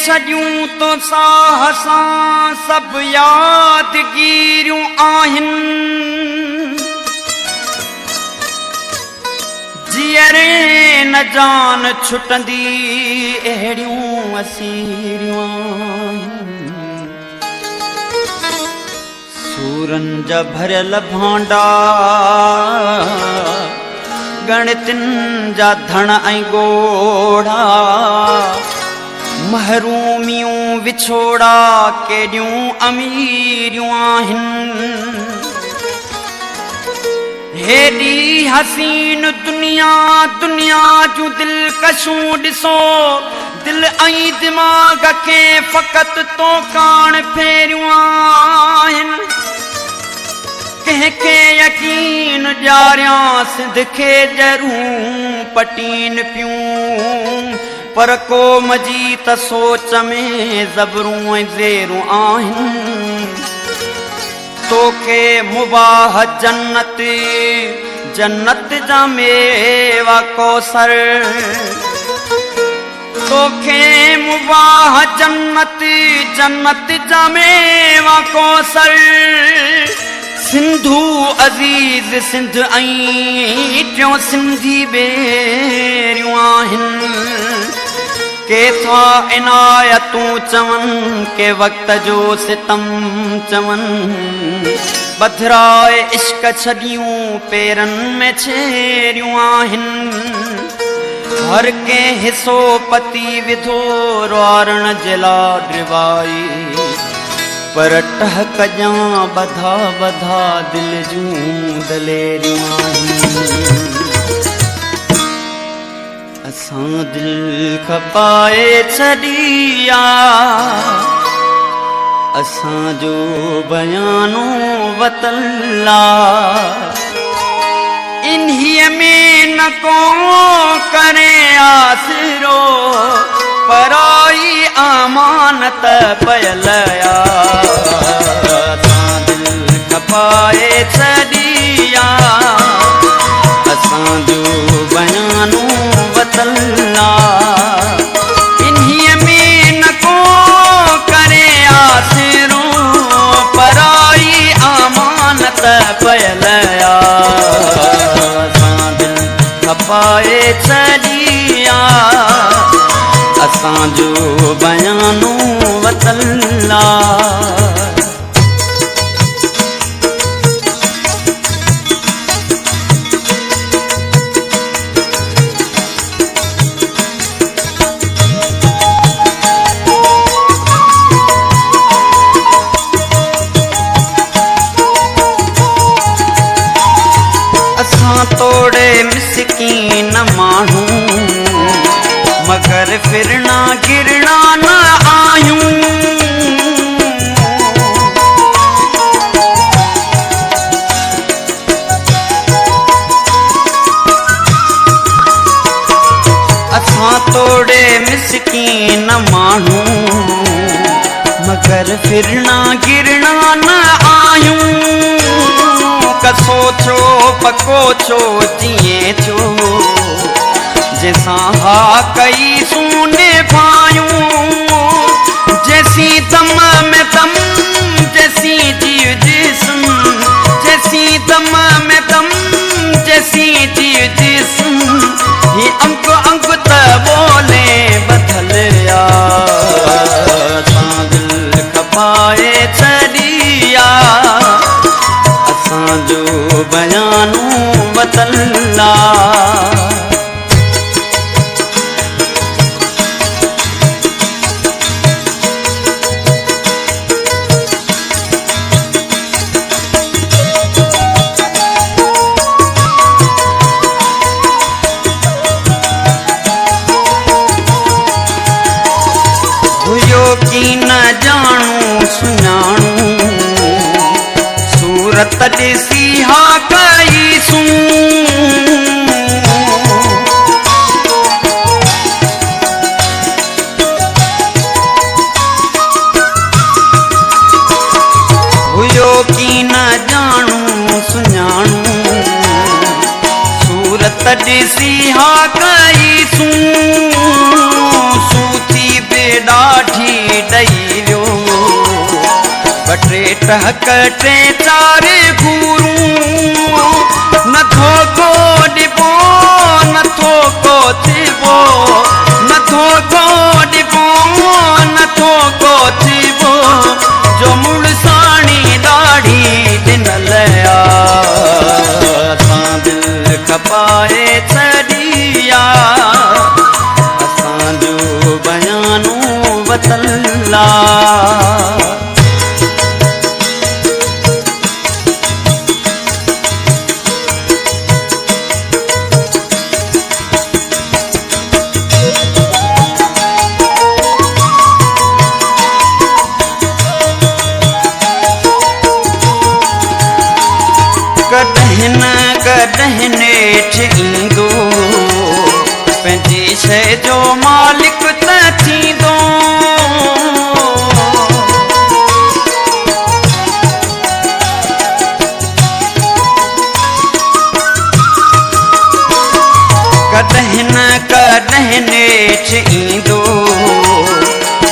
छॾियूं तो साह सां सभु यादगिरियूं आहिनि जीअरे न जान छुटंदी अहिड़ियूं असीरियूं आहिनि सूरनि जा भरियल भांडा गणतिन जा धण ऐं ॻोढ़ा महरूमियूं विछोड़ा केॾियूं अमीरियूं आहिनि हेॾी हसीन दुनिया दुनिया जूं दिलकशूं ॾिसो दिल ऐं दिमाग़ खे फ़क़ति तो कान फेरियूं आहिनि कंहिंखे यकीन ॾियारियां सिंध खे ज़रूं पटीन पियूं पर क़ौम जी त सोच में ज़बरूं ऐं ज़ेरूं आहिनि तोखे मुबाह जन्नत जन्नत जा मेवा कौसर तोखे मुबाह जन्नत जन्नत जा मेवा कौसर सिंधू अज़ीज़ सिंध ऐं टियों सिंधी बेरियूं आहिनि केतिरा इनायतूं चवनि के वक़्त जो सितम चवनि बधिराए इश्क छॾियूं पेरनि में छेरियूं आहिनि हर कंहिं हिसो पती विधो रुआरण जे लाइ ड्रिवाई पर टहक ॼां बधा बधा दिल जूं दलेरियूं आहिनि असां दिल खपाए छॾी असांजो बयानो वतल्ला इन्हीअ में न को करे आसिरो पराई अमानत पयल असां दिल खपाए छॾी असांजो बयानो वतल्ला इन्हीअ में न को करे आसिरो पराई अमानत पयल असां दिल खपाए छॾी असांजो बयानो वतल्ला असां तोड़े मिसकीन माण्हू मगर फिरना गिरना न आयूं असां तोड़े मिसकीन माण्हू मगर फिरना गिरना न आयूं कसो छो पको छो जीअं छो जैसा हा कई सूने पायूं जैसी दम में दम जैसी जीव जिस्म जैसी दम में दम जैसी जीव जिस्म ये अंक अंक त बोले बदल असां दिल खपाए छॾी असांजो बयानो वतल्ला की न जाणू सुञाणू सूरत ॾिसी हा कईसूं हुयो की न जाणू सुञाणू सूरत ॾिसी हा कईसूं सूथी बे ॾाढी ग्राहक टे चारे गुरू नथो को डिबो नथो को थिबो नथो को डिबो नथो को थिबो जो मुड़साणी दाढ़ी दिन लया असां दिल खपाए छड़िया असांजो बयानो वतल्ला कॾहिं नेठ ईंदो पंहिंजी शइ जो मालिक त थींदो कॾहिं न कॾहिं नेठ ईंदो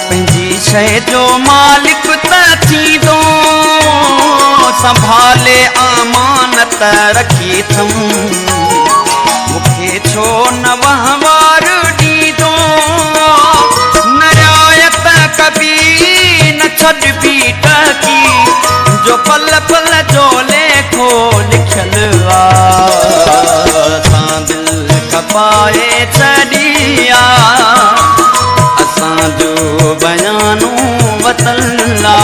पंहिंजी शइ जो मालिक त थींदो संभाले अमानत रखी थम मुखे छो न वहवार ॾींदो न रियायत कबी न छॾबी टकी जो पल पल जो लेखो लिखियल असां दिल खपाए छॾिया असांजो बयानो वतल्ला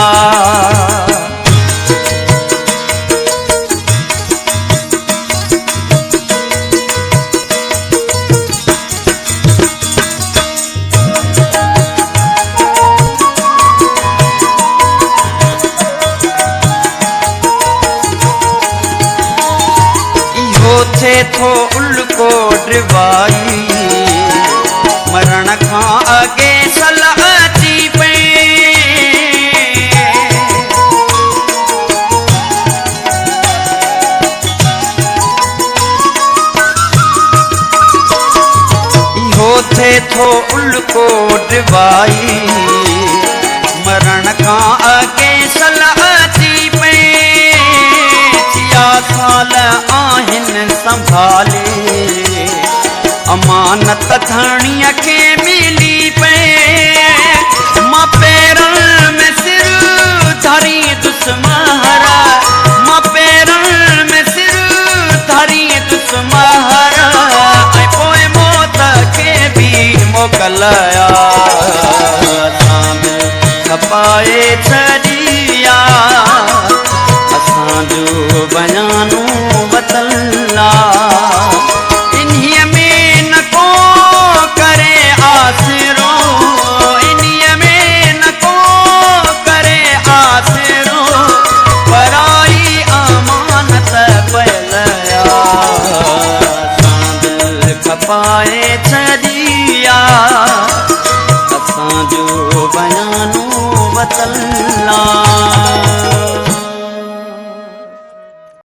थे थो उल्को ड्रिवाई मरण खां अगे सलाह अची पई इहो थे थो उल्को ड्रिवाई मरण खां अगे सलाह अची पई साल आहिनि संभाले अमानत धणीअ खे मिली पए मां पेरनि में सिर धरी दुश्महर मां पेरनि में सिर धरी दुश्महर ऐं पोइ मौत खे बि मोकिलिया असां बि खपाए छॾिया असांजो बयानो वतल्ला इन्हीअ में न को करे आसिरो इन्हीअ में न को करे आसिरो पराई अमानत पयलया असां दिल खपाए छॾिया असांजो बयानो वतल्ला